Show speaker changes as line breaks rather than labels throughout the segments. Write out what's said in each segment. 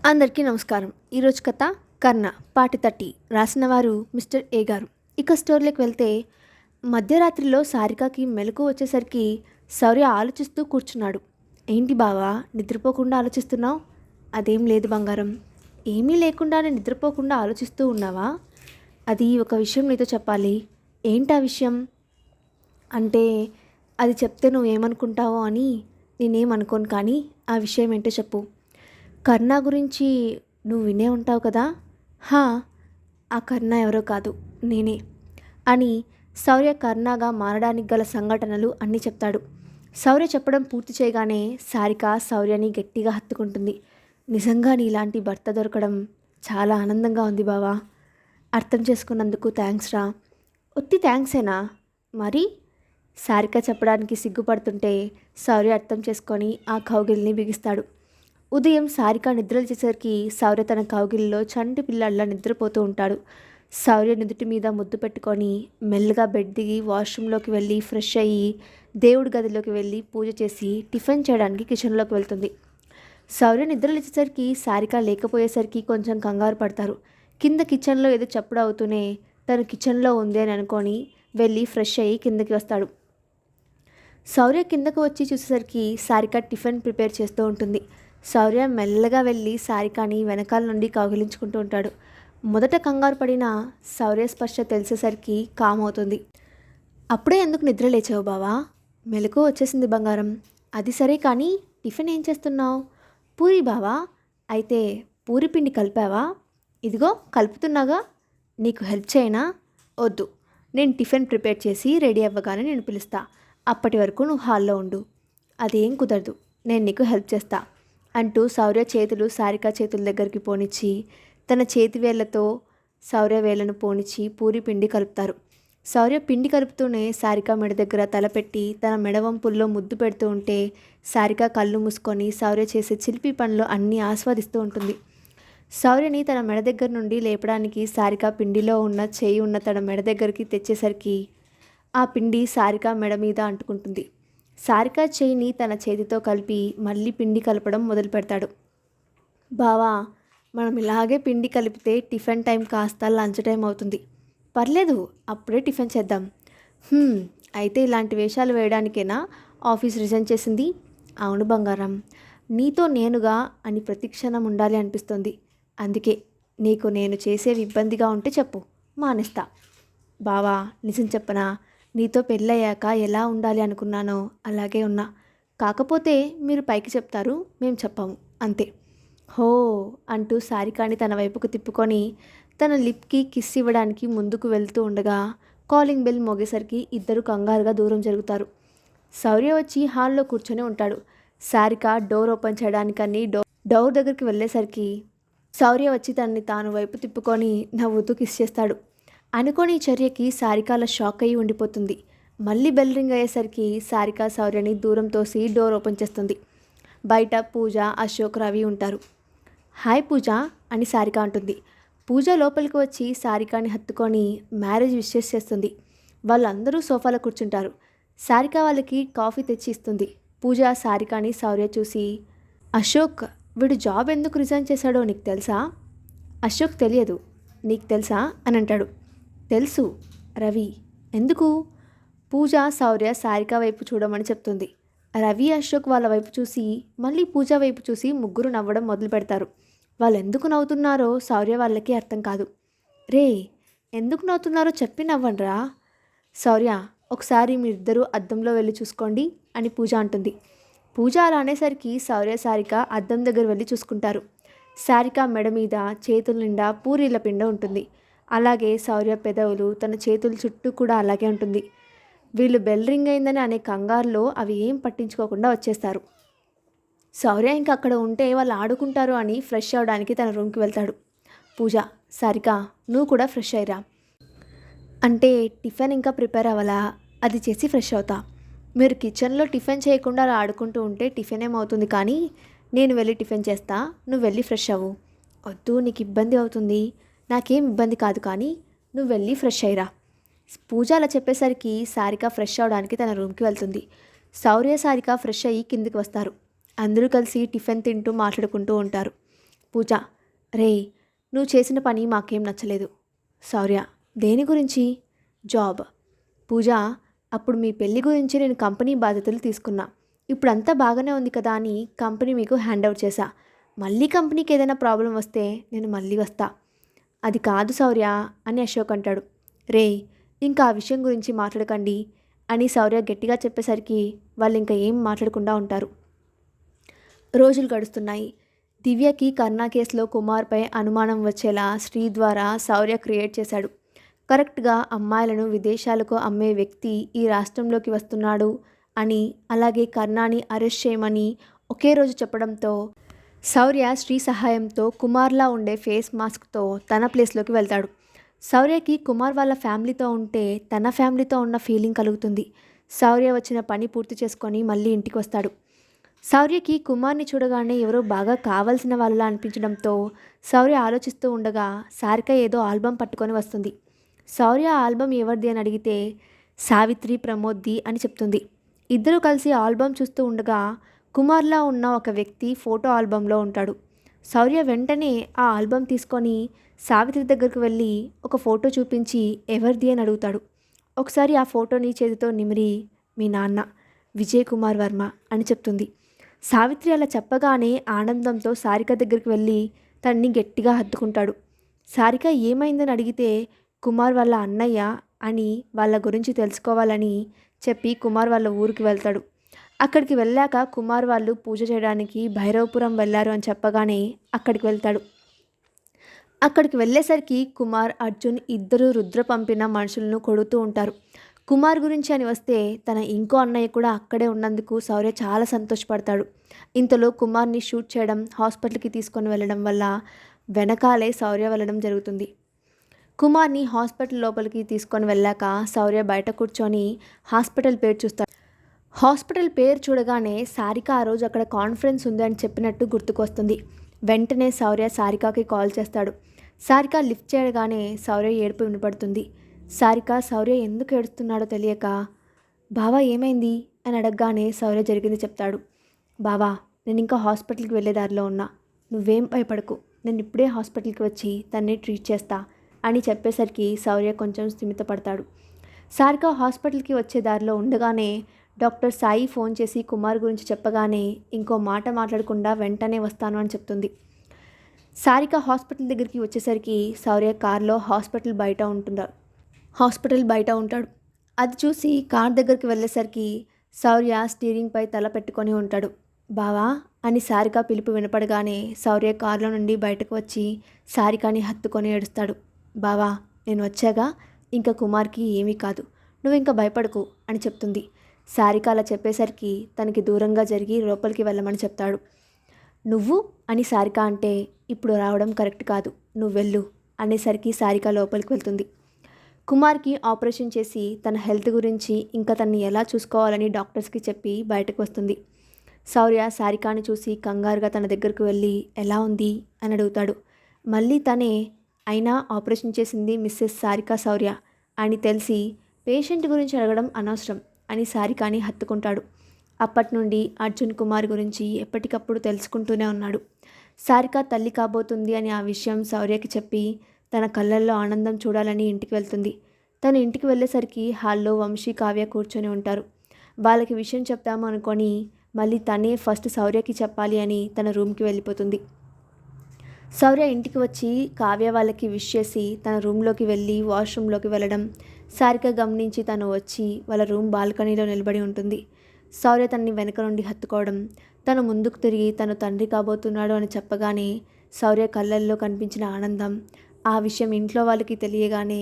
అందరికీ నమస్కారం. ఈరోజు కథ కర్ణ పాటి 30 రాసిన వారు మిస్టర్ ఏ గారు. ఇక స్టోరీలోకి వెళ్తే మధ్యరాత్రిలో సారికకి మెలకు వచ్చేసరికి శౌర్య ఆలోచిస్తూ కూర్చున్నాడు. ఏంటి బావా నిద్రపోకుండా ఆలోచిస్తున్నావు? అదేం లేదు బంగారం. ఏమీ లేకుండానే నిద్రపోకుండా ఆలోచిస్తూ ఉన్నావా? అది ఒక విషయం నీతో చెప్పాలి. ఏంటా విషయం? అంటే అది చెప్తే నువ్వేమనుకుంటావో అని. నేనేమనుకోను, కానీ ఆ విషయం ఏంటో చెప్పు. కర్ణ గురించి నువ్వు వినే ఉంటావు కదా? హా, ఆ కర్ణ ఎవరో కాదు, నేనే అని శౌర్య కర్ణగా మారడానికి గల సంఘటనలు అన్నీ చెప్తాడు. శౌర్య చెప్పడం పూర్తి చేయగానే సారిక శౌర్యని గట్టిగా హత్తుకుంటుంది. నిజంగా నీలాంటి భర్త దొరకడం చాలా ఆనందంగా ఉంది బావా. అర్థం చేసుకున్నందుకు థ్యాంక్స్ రా. ఒత్తి థ్యాంక్సేనా మరి? సారిక చెప్పడానికి సిగ్గుపడుతుంటే శౌర్య అర్థం చేసుకొని ఆ కౌగిల్ని బిగిస్తాడు. ఉదయం సారిక నిద్రలు చేసేసరికి శౌర్య తన కౌగిలిలో చంటి పిల్లల్లా నిద్రపోతూ ఉంటాడు. శౌర్య నుదుటి మీద ముద్దు పెట్టుకొని మెల్లగా బెడ్ దిగి వాష్రూమ్లోకి వెళ్ళి ఫ్రెష్ అయ్యి దేవుడి గదిలోకి వెళ్ళి పూజ చేసి టిఫిన్ చేయడానికి కిచెన్లోకి వెళ్తుంది. శౌర్య నిద్రలు లేచేసరికి సారిక లేకపోయేసరికి కొంచెం కంగారు పడతారు. కింద కిచెన్లో ఏదో చప్పుడు అవుతూనే తను కిచెన్లో ఉంది అని అనుకొని వెళ్ళి ఫ్రెష్ అయ్యి కిందకి వస్తాడు. శౌర్య కిందకు వచ్చి చూసేసరికి సారిక టిఫిన్ ప్రిపేర్ చేస్తూ ఉంటుంది. శౌర్య మెల్లగా వెళ్ళి సారికని వెనకాల నుండి కౌగిలించుకుంటూ ఉంటాడు. మొదట కంగారు పడిన శౌర్య స్పర్శ తెలిసేసరికి కామ్ అవుతుంది. అప్పుడే ఎందుకు నిద్ర లేచావు బావా? మెలకు వచ్చేసింది బంగారం. అది సరే, కానీ టిఫిన్ ఏం చేస్తున్నావు? పూరి బావా. అయితే పూరి పిండి కలిపావా? ఇదిగో కలుపుతున్నాగా. నీకు హెల్ప్ చేయనా? వద్దు, నేను టిఫిన్ ప్రిపేర్ చేసి రెడీ అవ్వగానే నేను పిలుస్తా. అప్పటి వరకు నువ్వు హాల్లో ఉండు. అదేం కుదరదు, నేను నీకు హెల్ప్ చేస్తా అంటూ శౌర్య చేతులు సారిక చేతుల దగ్గరికి పోనిచ్చి తన చేతి వేళ్లతో శౌర్య వేళ్లను పోనిచ్చి పూరి పిండి కలుపుతారు. శౌర్య పిండి కలుపుతూనే సారిక మెడ దగ్గర తలపెట్టి తన మెడవంపుల్లో ముద్దు పెడుతూ ఉంటే సారిక కళ్ళు మూసుకొని శౌర్య చేసే చిలిపి పనులు అన్నీ ఆస్వాదిస్తూ ఉంటుంది. శౌర్యని తన మెడ దగ్గర నుండి లేపడానికి సారిక పిండిలో ఉన్న చేయి ఉన్న తన మెడ దగ్గరికి తెచ్చేసరికి ఆ పిండి సారిక మెడ మీద అంటుకుంటుంది. సారిక చేయిని తన చేతితో కలిపి మళ్ళీ పిండి కలపడం మొదలు పెడతాడు. బావా, మనం ఇలాగే పిండి కలిపితే టిఫిన్ టైం కాస్త లంచ్ టైం అవుతుంది. పర్లేదు, అప్పుడే టిఫిన్ చేద్దాం. అయితే ఇలాంటి వేషాలు వేయడానికేనా ఆఫీస్ రిజైన్ చేసింది? అవును బంగారం, నీతో నేనుగా అని ప్రతిక్షణం ఉండాలి అనిపిస్తుంది. అందుకే నీకు నేను చేసేవి ఇబ్బందిగా ఉంటే చెప్పు, మానేస్తా. బావా, నిజం చెప్పనా? నీతో పెళ్ళయ్యాక ఎలా ఉండాలి అనుకున్నానో అలాగే ఉన్నా. కాకపోతే మీరు పైకి చెప్తారు, మేము చెప్పాము, అంతే. హో అంటూ సారికాని తన వైపుకు తిప్పుకొని తన లిప్కి కిస్ ఇవ్వడానికి ముందుకు వెళ్తూ ఉండగా కాలింగ్ బెల్ మోగేసరికి ఇద్దరు కంగారుగా దూరం జరుగుతారు. శౌర్య వచ్చి హాల్లో కూర్చొని ఉంటాడు. సారిక డోర్ ఓపెన్ చేయడానికని డోర్ దగ్గరికి వెళ్ళేసరికి శౌర్య వచ్చి తనని తాను వైపు తిప్పుకొని నవ్వుతూ కిస్ చేస్తాడు. అనుకోని చర్యకి సారికాల షాక్ అయ్యి ఉండిపోతుంది. మళ్ళీ బెల్ రింగ్ అయ్యేసరికి సారిక శౌర్యని దూరం తోసి డోర్ ఓపెన్ చేస్తుంది. బయట పూజ, అశోక్, రవి ఉంటారు. హాయ్ పూజ అని సారిక అంటుంది. పూజ లోపలికి వచ్చి సారికాని హత్తుకొని మ్యారేజ్ విషెస్ చేస్తుంది. వాళ్ళందరూ సోఫాలో కూర్చుంటారు. సారిక వాళ్ళకి కాఫీ తెచ్చి ఇస్తుంది. పూజ సారికాని శౌర్య చూసి, అశోక్ వీడు జాబ్ ఎందుకు రిజైన్ చేశాడో నీకు తెలుసా? అశోక్ తెలియదు, నీకు తెలుసా అని అంటాడు. తెలుసు రవి. ఎందుకు? పూజ శౌర్య సారిక వైపు చూడమని చెప్తుంది. రవి అశోక్ వాళ్ళ వైపు చూసి మళ్ళీ పూజ వైపు చూసి ముగ్గురు నవ్వడం మొదలు పెడతారు. వాళ్ళు ఎందుకు నవ్వుతున్నారో శౌర్య వాళ్ళకి అర్థం కాదు. రే, ఎందుకు నవ్వుతున్నారో చెప్పి నవ్వండ్రా. శౌర్య, ఒకసారి మీరిద్దరూ అద్దంలో వెళ్ళి చూసుకోండి అని పూజ అంటుంది. పూజ అలా అనేసరికి శౌర్య సారిక అద్దం దగ్గర వెళ్ళి చూసుకుంటారు. సారిక మెడ మీద చేతుల నిండా పూరీల పిండ ఉంటుంది. అలాగే శౌర్య పెదవులు, తన చేతుల చుట్టూ కూడా అలాగే ఉంటుంది. వీళ్ళు బెల్ రింగ్ అయిందని అనే కంగారులో అవి ఏం పట్టించుకోకుండా వచ్చేస్తారు. శౌర్య ఇంకా అక్కడ ఉంటే వాళ్ళు ఆడుకుంటారు అని ఫ్రెష్ అవ్వడానికి తన రూమ్కి వెళ్తాడు. పూజ, సారిక నువ్వు కూడా ఫ్రెష్ అయ్యిరా. అంటే టిఫిన్ ఇంకా ప్రిపేర్ అవ్వాలా? అది చేసి ఫ్రెష్ అవుతా. మీరు కిచెన్లో టిఫిన్ చేయకుండా అలా ఆడుకుంటూ ఉంటే టిఫిన్ ఏమవుతుంది, కానీ నేను వెళ్ళి టిఫిన్ చేస్తా, నువ్వు వెళ్ళి ఫ్రెష్ అవ్వు. వద్దు, నీకు ఇబ్బంది అవుతుంది. నాకేం ఇబ్బంది కాదు, కానీ నువ్వు వెళ్ళి ఫ్రెష్ అయ్యిరా. పూజ అలా చెప్పేసరికి సారిక ఫ్రెష్ అవడానికి తన రూమ్కి వెళ్తుంది. శౌర్య సారిక ఫ్రెష్ అయ్యి కిందికి వస్తారు. అందరూ కలిసి టిఫిన్ తింటూ మాట్లాడుకుంటూ ఉంటారు. పూజ: రేయ్, నువ్వు చేసిన పని మాకేం నచ్చలేదు. శౌర్య: దేని గురించి? జాబ్. పూజ: అప్పుడు మీ పెళ్లి గురించి నేను కంపెనీ బాధ్యతలు తీసుకున్నా. ఇప్పుడంతా బాగానే ఉంది కదా అని కంపెనీ మీకు హ్యాండ్ ఓవర్ చేశా. మళ్ళీ కంపెనీకి ఏదైనా ప్రాబ్లం వస్తే నేను మళ్ళీ వస్తా. అది కాదు శౌర్య అని అశోక్ అంటాడు. రేయ్, ఇంకా ఆ విషయం గురించి మాట్లాడకండి అని శౌర్య గట్టిగా చెప్పేసరికి వాళ్ళు ఇంకా ఏం మాట్లాడకుండా ఉంటారు. రోజులు గడుస్తున్నాయి. దివ్యకి కర్ణ కేసులో కుమార్పై అనుమానం వచ్చేలా శ్రీ ద్వారా శౌర్య క్రియేట్ చేశాడు. కరెక్ట్గా అమ్మాయిలను విదేశాలకు అమ్మే వ్యక్తి ఈ రాష్ట్రంలోకి వస్తున్నాడు అని, అలాగే కర్ణాని అరెస్ట్ చేయమని ఒకే రోజు చెప్పడంతో శౌర్య శ్రీ సహాయంతో కుమార్లా ఉండే ఫేస్ మాస్క్తో తన ప్లేస్లోకి వెళ్తాడు. శౌర్యకి కుమార్ వాళ్ళ ఫ్యామిలీతో ఉంటే తన ఫ్యామిలీతో ఉన్న ఫీలింగ్ కలుగుతుంది. శౌర్య వచ్చిన పని పూర్తి చేసుకొని మళ్ళీ ఇంటికి వస్తాడు. శౌర్యకి కుమార్ని చూడగానే ఎవరో బాగా కావాల్సిన వాళ్ళలా అనిపించడంతో శౌర్య ఆలోచిస్తూ ఉండగా సారిక ఏదో ఆల్బమ్ పట్టుకొని వస్తుంది. శౌర్య ఆల్బమ్ ఎవరిది అని అడిగితే సావిత్రి ప్రమోద్ది అని చెప్తుంది. ఇద్దరూ కలిసి ఆల్బమ్ చూస్తూ ఉండగా కుమార్లా ఉన్న ఒక వ్యక్తి ఫోటో ఆల్బంలో ఉంటాడు. శౌర్య వెంటనే ఆ ఆల్బమ్ తీసుకొని సావిత్రి దగ్గరకు వెళ్ళి ఒక ఫోటో చూపించి ఎవరిది అని అడుగుతాడు. ఒకసారి ఆ ఫోటోని చేతితో నిమిరి మీ నాన్న విజయ్ కుమార్ వర్మ అని చెప్తుంది. సావిత్రి అలా చెప్పగానే ఆనందంతో సారిక దగ్గరికి వెళ్ళి తన్ని గట్టిగా హత్తుకుంటాడు. సారిక ఏమైందని అడిగితే కుమార్ వాళ్ళ అన్నయ్య అని వాళ్ళ గురించి తెలుసుకోవాలని చెప్పి కుమార్ వాళ్ళ ఊరికి వెళ్తాడు. అక్కడికి వెళ్ళాక కుమార్ వాళ్ళు పూజ చేయడానికి భైరవపురం వెళ్ళారు అని చెప్పగానే అక్కడికి వెళ్తాడు. అక్కడికి వెళ్ళేసరికి కుమార్, అర్జున్ ఇద్దరు రుద్ర పంపిన మనుషులను కొడుతూ ఉంటారు. కుమార్ గురించి అని వస్తే తన ఇంకో అన్నయ్య కూడా అక్కడే ఉన్నందుకు శౌర్య చాలా సంతోషపడతాడు. ఇంతలో కుమార్ని షూట్ చేయడం, హాస్పిటల్కి తీసుకొని వెళ్ళడం వల్ల వెనకాలే శౌర్య వెళ్ళడం జరుగుతుంది. కుమార్ని హాస్పిటల్ లోపలికి తీసుకొని వెళ్ళాక శౌర్య బయట కూర్చొని హాస్పిటల్ పేరు చూస్తాడు. హాస్పిటల్ పేరు చూడగానే సారిక ఆ రోజు అక్కడ కాన్ఫరెన్స్ ఉంది అని చెప్పినట్టు గుర్తుకొస్తుంది. వెంటనే శౌర్య సారికకి కాల్ చేస్తాడు. సారిక లిఫ్ట్ చేయగానే శౌర్య ఏడుపు వినపడుతుంది. సారిక శౌర్య ఎందుకు ఏడుస్తున్నాడో తెలియక బావా ఏమైంది అని అడగగానే శౌర్య జరిగింది చెప్తాడు. బావా, నేను ఇంకా హాస్పిటల్కి వెళ్ళే దారిలో ఉన్నా, నువ్వేం భయపడకు, నేను ఇప్పుడే హాస్పిటల్కి వచ్చి తన్ని ట్రీట్ చేస్తా అని చెప్పేసరికి శౌర్య కొంచెం స్థిమితపడతాడు. సారిక హాస్పిటల్కి వచ్చే దారిలో ఉండగానే డాక్టర్ సాయి ఫోన్ చేసి కుమార్ గురించి చెప్పగానే ఇంకో మాట మాట్లాడకుండా వెంటనే వస్తాను అని చెప్తుంది. సారిక హాస్పిటల్ దగ్గరికి వచ్చేసరికి శౌర్య కార్లో హాస్పిటల్ బయట ఉంటాడు. అది చూసి కార్ దగ్గరికి వెళ్ళేసరికి శౌర్య స్టీరింగ్పై తల పెట్టుకొని ఉంటాడు. బావా అని సారిక పిలుపు వినపడగానే శౌర్య కారులో నుండి బయటకు వచ్చి సారికని హత్తుకొని ఏడుస్తాడు. బావా, నేను వచ్చాగా, ఇంకా కుమార్కి ఏమీ కాదు, నువ్వు ఇంకా భయపడకు అని చెప్తుంది. సారిక అలా చెప్పేసరికి తనకి దూరంగా జరిగి లోపలికి వెళ్ళమని చెప్తాడు. నువ్వు అని సారిక అంటే ఇప్పుడు రావడం కరెక్ట్ కాదు, నువ్వు వెళ్ళు అనేసరికి సారిక లోపలికి వెళ్తుంది. కుమార్కి ఆపరేషన్ చేసి తన హెల్త్ గురించి ఇంకా తనని ఎలా చూసుకోవాలని డాక్టర్స్కి చెప్పి బయటకు వస్తుంది. శౌర్య సారికాని చూసి కంగారుగా తన దగ్గరకు వెళ్ళి ఎలా ఉంది అని అడుగుతాడు. మళ్ళీ తనే అయినా ఆపరేషన్ చేసింది మిస్సెస్ సారిక శౌర్య అని తెలిసి పేషెంట్ గురించి అడగడం అనవసరం అని సారికాని హత్తుకుంటాడు. అప్పటి నుండి అర్జున్ కుమార్ గురించి ఎప్పటికప్పుడు తెలుసుకుంటూనే ఉన్నాడు. సారిక తల్లి కాబోతుంది అని ఆ విషయం శౌర్యకి చెప్పి తన కళ్ళల్లో ఆనందం చూడాలని ఇంటికి వెళ్తుంది. తను ఇంటికి వెళ్ళేసరికి హాల్లో వంశీ, కావ్య కూర్చొని ఉంటారు. వాళ్ళకి విషయం చెప్తాము అనుకొని మళ్ళీ తనే ఫస్ట్ శౌర్యకి చెప్పాలి అని తన రూమ్కి వెళ్ళిపోతుంది. శౌర్య ఇంటికి వచ్చి కావ్య వాళ్ళకి విష్ చేసి తన రూమ్లోకి వెళ్ళి వాష్రూమ్లోకి వెళ్ళడం సారిక గమనించి తను వచ్చి వాళ్ళ రూమ్ బాల్కనీలో నిలబడి ఉంటుంది. శౌర్య తనని వెనక నుండి హత్తుకోవడం, తను ముందుకు తిరిగి తను తండ్రి కాబోతున్నాడు అని చెప్పగానే శౌర్య కళ్ళల్లో కనిపించిన ఆనందం, ఆ విషయం ఇంట్లో వాళ్ళకి తెలియగానే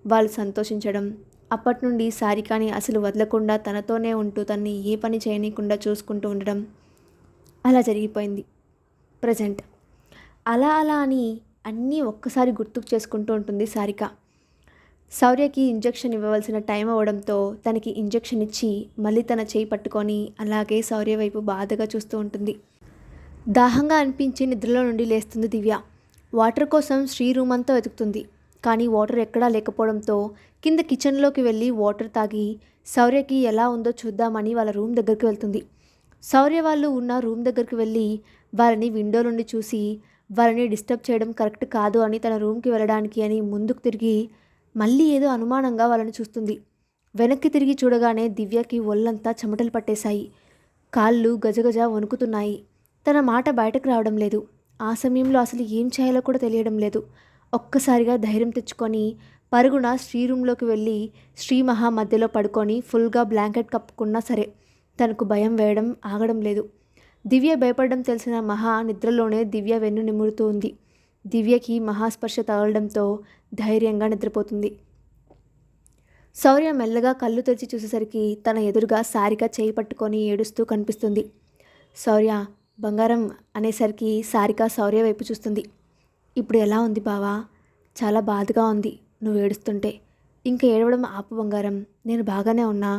వాళ్ళు సంతోషించడం, అప్పటి నుండి సారికని అసలు వదలకుండా తనతోనే ఉంటూ తనని ఏ పని చేయనీయకుండా చూసుకుంటూ ఉండడం అలా జరిగిపోయింది. ప్రజెంట్ అలా అని అన్నీ ఒక్కసారి గుర్తుకు చేసుకుంటూ ఉంటుంది సారిక. శౌర్యకి ఇంజెక్షన్ ఇవ్వవలసిన టైం అవ్వడంతో తనకి ఇంజెక్షన్ ఇచ్చి మళ్ళీ తన చేయి పట్టుకొని అలాగే శౌర్య వైపు బాధగా చూస్తూ ఉంటుంది. దాహంగా అనిపించి నిద్రలో నుండి లేస్తుంది దివ్య. వాటర్ కోసం శ్రీ రూమ్ అంతా వెతుకుతుంది. కానీ వాటర్ ఎక్కడా లేకపోవడంతో కింద కిచెన్లోకి వెళ్ళి వాటర్ తాగి శౌర్యకి ఎలా ఉందో చూద్దామని వాళ్ళ రూమ్ దగ్గరికి వెళ్తుంది. శౌర్య వాళ్ళు ఉన్న రూమ్ దగ్గరికి వెళ్ళి వాళ్ళని విండో నుండి చూసి వాళ్ళని డిస్టర్బ్ చేయడం కరెక్ట్ కాదు అని తన రూమ్కి వెళ్ళడానికి అని ముందుకు తిరిగి మళ్ళీ ఏదో అనుమానంగా వాళ్ళని చూస్తుంది. వెనక్కి తిరిగి చూడగానే దివ్యకి ఒళ్ళంతా చెమటలు పట్టేశాయి. కాళ్ళు గజగజ వణుకుతున్నాయి. తన మాట బయటకు రావడం లేదు. ఆ సమయంలో అసలు ఏం చేయాలో కూడా తెలియడం లేదు. ఒక్కసారిగా ధైర్యం తెచ్చుకొని పరుగున శ్రీ రూమ్లోకి వెళ్ళి శ్రీ మహా మధ్యలో పడుకొని ఫుల్గా బ్లాంకెట్ కప్పుకున్నా సరే తనకు భయం వేయడం ఆగడం లేదు. దివ్య భయపడడం తెలిసిన మహా నిద్రలోనే దివ్య వెన్ను నిమురుతూ ఉంది. దివ్యకి మహాస్పర్శ తగలడంతో ధైర్యంగా నిద్రపోతుంది. శౌర్య మెల్లగా కళ్ళు తెరిచి చూసేసరికి తన ఎదురుగా సారిక చేయి పట్టుకొని ఏడుస్తూ కనిపిస్తుంది. శౌర్య బంగారం అనేసరికి సారిక శౌర్య వైపు చూస్తుంది. ఇప్పుడు ఎలా ఉంది బావా? చాలా బాధగా ఉంది నువ్వు ఏడుస్తుంటే. ఇంకా ఏడవడం ఆపు బంగారం, నేను బాగానే ఉన్నా.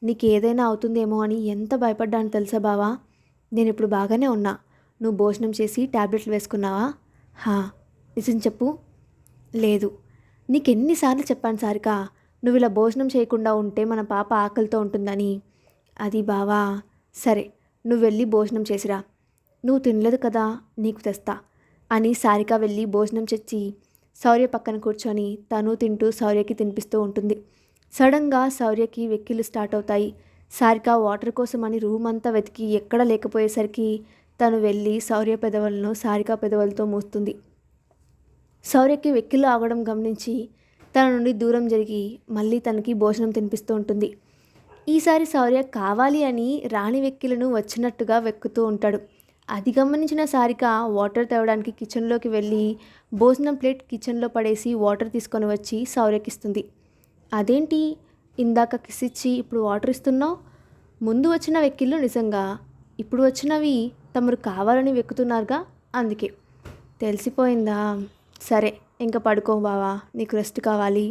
నీకు ఏదైనా అవుతుందేమో అని ఎంత భయపడ్డాను తెలుసా బావా? నేను ఇప్పుడు బాగానే ఉన్నా. నువ్వు భోజనం చేసి టాబ్లెట్లు వేసుకున్నావా? హా, నిజం చెప్పు. లేదు. నీకెన్నిసార్లు చెప్పాను సారిక, నువ్వు ఇలా భోజనం చేయకుండా ఉంటే మన పాప ఆకలితో ఉంటుందని. అది బావా. సరే, నువ్వు వెళ్ళి భోజనం చేసిరా. నువ్వు తినలేదు కదా, నీకు తెస్తా అని సారిక వెళ్ళి భోజనం తెచ్చి శౌర్య పక్కన కూర్చొని తను తింటూ శౌర్యకి తినిపిస్తూ ఉంటుంది. సడన్గా శౌర్యకి వెక్కిళ్ళు స్టార్ట్ అవుతాయి. సారిక వాటర్ కోసం అని రూమ్ అంతా వెతికి ఎక్కడ లేకపోయేసరికి తను వెళ్ళి శౌర్య పెదవులను సారిక పెదవులతో మూస్తుంది. శౌర్యకి వెక్కిళ్ళు ఆగడం గమనించి తన నుండి దూరం జరిగి మళ్ళీ తనకి భోజనం తినిపిస్తూ ఉంటుంది. ఈసారి శౌర్య కావాలి అని రాణి వెక్కిలను వచ్చినట్టుగా వెక్కుతూ ఉంటాడు. అది గమనించిన సారిక వాటర్ తేవడానికి కిచెన్లోకి వెళ్ళి భోజనం ప్లేట్ కిచెన్లో పడేసి వాటర్ తీసుకొని వచ్చి శౌర్యకి ఇస్తుంది. అదేంటి ఇందాక కిస్ ఇచ్చి ఇప్పుడు వాటర్ ఇస్తున్నావు? ముందు వచ్చిన వెక్కిళ్ళు నిజంగా, ఇప్పుడు వచ్చినవి తమరు కావాలని వెక్కుతున్నారుగా, అందుకే. తెలిసిపోయిందా? సరే ఇంకా పడుకో బావా, నీకు రెస్ట్ కావాలి.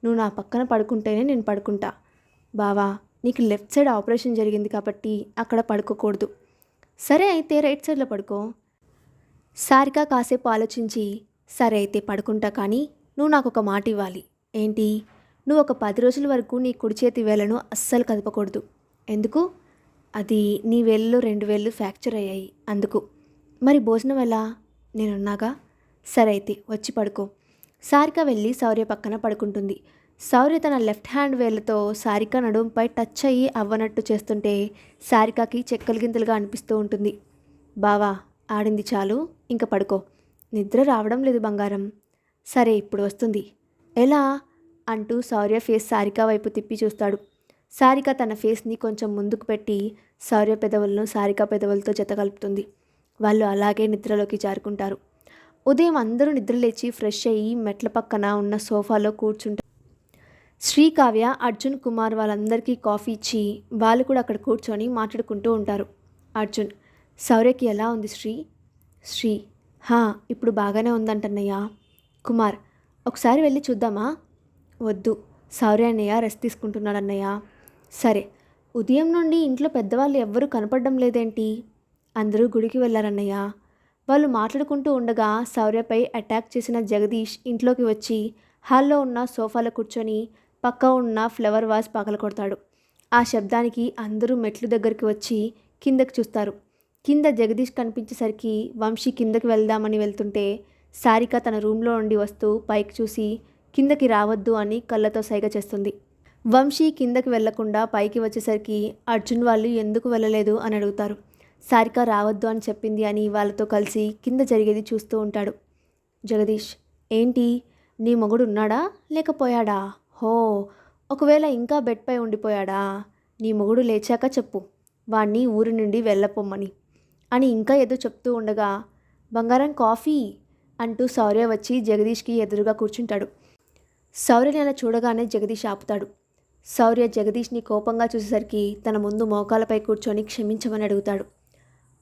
నువ్వు నా పక్కన పడుకుంటేనే నేను పడుకుంటా. బావా, నీకు లెఫ్ట్ సైడ్ ఆపరేషన్ జరిగింది కాబట్టి అక్కడ పడుకోకూడదు. సరే అయితే రైట్ సైడ్లో పడుకో. సారిక కాసేపు ఆలోచించి సరే అయితే పడుకుంటా, కానీ నువ్వు నాకు ఒక మాట ఇవ్వాలి. ఏంటి? నువ్వు ఒక 10 రోజుల వరకు నీ కుడి చేతి వేళ్ళను అస్సలు కదపకూడదు. ఎందుకు? అది నీ వేళ్ళలో 2 వేళ్ళు ఫ్రాక్చర్ అయ్యాయి, అందుకు. మరి భోజనం ఎలా? నేనున్నాగా. సరే అయితే వచ్చి పడుకో. సారిక వెళ్ళి శౌర్య పక్కన పడుకుంటుంది. శౌర్య తన లెఫ్ట్ హ్యాండ్ వేళ్ళతో సారిక నడుంపై టచ్ అయ్యి అవ్వనట్టు చేస్తుంటే సారికకి చెక్కలు గింతలుగా అనిపిస్తూ ఉంటుంది. బావా, ఆడింది చాలు, ఇంక పడుకో. నిద్ర రావడం లేదు బంగారం. సరే ఇప్పుడు వస్తుంది. ఎలా? అంటూ శౌర్య ఫేస్ సారిక వైపు తిప్పి చూస్తాడు. సారిక తన ఫేస్ని కొంచెం ముందుకు పెట్టి శౌర్య పెదవులను సారిక పెదవులతో జత కలుపుతుంది. వాళ్ళు అలాగే నిద్రలోకి జారుకుంటారు. ఉదయం అందరూ నిద్రలేచి ఫ్రెష్ అయ్యి మెట్ల పక్కన ఉన్న సోఫాలో కూర్చుంటారు. శ్రీకావ్య, అర్జున్, కుమార్ వాళ్ళందరికీ కాఫీ ఇచ్చి వాళ్ళు కూడా అక్కడ కూర్చొని మాట్లాడుకుంటూ ఉంటారు. అర్జున్, శౌర్యకి ఎలా ఉంది శ్రీ? శ్రీ, హా ఇప్పుడు బాగానే ఉందంటన్నయ్య. కుమార్, ఒకసారి వెళ్ళి చూద్దామా? వద్దు, శౌర్య అన్నయ్య రెస్ట్ తీసుకుంటున్నాడన్నయ్య. సరే, ఉదయం నుండి ఇంట్లో పెద్దవాళ్ళు ఎవ్వరూ కనపడడం లేదేంటి? అందరూ గుడికి వెళ్ళారన్నయ్య. వాళ్ళు మాట్లాడుకుంటూ ఉండగా శౌర్యపై అటాక్ చేసిన జగదీష్ ఇంట్లోకి వచ్చి హాల్లో ఉన్న సోఫాలో కూర్చొని పక్క ఉన్న ఫ్లవర్ వాజ్ పగలకొడతాడు. ఆ శబ్దానికి అందరూ మెట్లు దగ్గరికి వచ్చి కిందకి చూస్తారు. కింద జగదీష్ కనిపించేసరికి వంశీ కిందకి వెళ్దామని వెళ్తుంటే సారిక తన రూమ్లో నుండి వస్తూ పైకి చూసి కిందకి రావద్దు అని కళ్ళతో సైగ చేస్తుంది. వంశీ కిందకి వెళ్లకుండా పైకి వచ్చేసరికి అర్జున్ వాళ్ళు ఎందుకు వెళ్ళలేదు అని అడుగుతారు. సారిక రావద్దు అని చెప్పింది అని వాళ్ళతో కలిసి కింద జరిగేది చూస్తూ ఉంటాడు. జగదీష్, ఏంటి నీ మొగుడు ఉన్నాడా లేకపోయాడా? హో, ఒకవేళ ఇంకా బెడ్పై ఉండిపోయాడా? నీ మొగుడు లేచాక చెప్పు వాణ్ణి ఊరి నుండి వెళ్ళపోమ్మని అని ఇంకా ఏదో చెప్తూ ఉండగా బంగారం కాఫీ అంటూ శౌర్య వచ్చి జగదీష్కి ఎదురుగా కూర్చుంటాడు. శౌర్యని అలా చూడగానే జగదీష్ ఆపుతాడు. శౌర్య జగదీష్ని కోపంగా చూసేసరికి తన ముందు మోకాలపై కూర్చొని క్షమించమని అడుగుతాడు.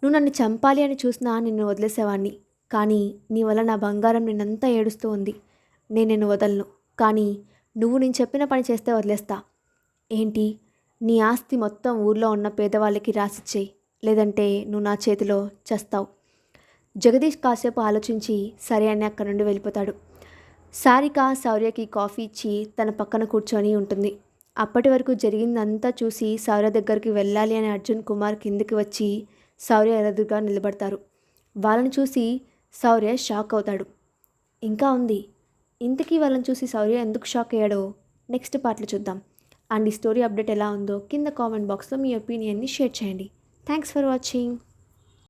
నువ్వు నన్ను చంపాలి అని చూసినా నిన్ను వదిలేసేవాణ్ణి, కానీ నీ వల్ల నా బంగారం నిన్నంతా ఏడుస్తూ ఉంది. నేను నిన్ను వదలను, కానీ నువ్వు నేను చెప్పిన పని చేస్తే వదిలేస్తా. ఏంటి? నీ ఆస్తి మొత్తం ఊర్లో ఉన్న పేదవాళ్ళకి రాసిచ్చేయి, లేదంటే నువ్వు నా చేతిలో చస్తావు. జగదీష్ కాసేపు ఆలోచించి సరే అని అక్కడి నుండి వెళ్ళిపోతాడు. సారిక శౌర్యకి కాఫీ ఇచ్చి తన పక్కన కూర్చొని ఉంటుంది. అప్పటి వరకు జరిగిందంతా చూసి శౌర్య దగ్గరికి వెళ్ళాలి అని అర్జున్, కుమార్ కిందికి వచ్చి శౌర్య ఎదురుగా నిలబడతారు. వాళ్ళని చూసి శౌర్య షాక్ అవుతాడు. ఇంకా ఉంది. ఇంతకీ వాళ్ళని చూసి శౌర్య ఎందుకు షాక్ అయ్యాడో నెక్స్ట్ పార్ట్లో చూద్దాం. అండ్ ఈ స్టోరీ అప్డేట్ ఎలా ఉందో కింద కామెంట్ బాక్స్లో మీ ఒపీనియన్ని షేర్ చేయండి. Thanks for watching.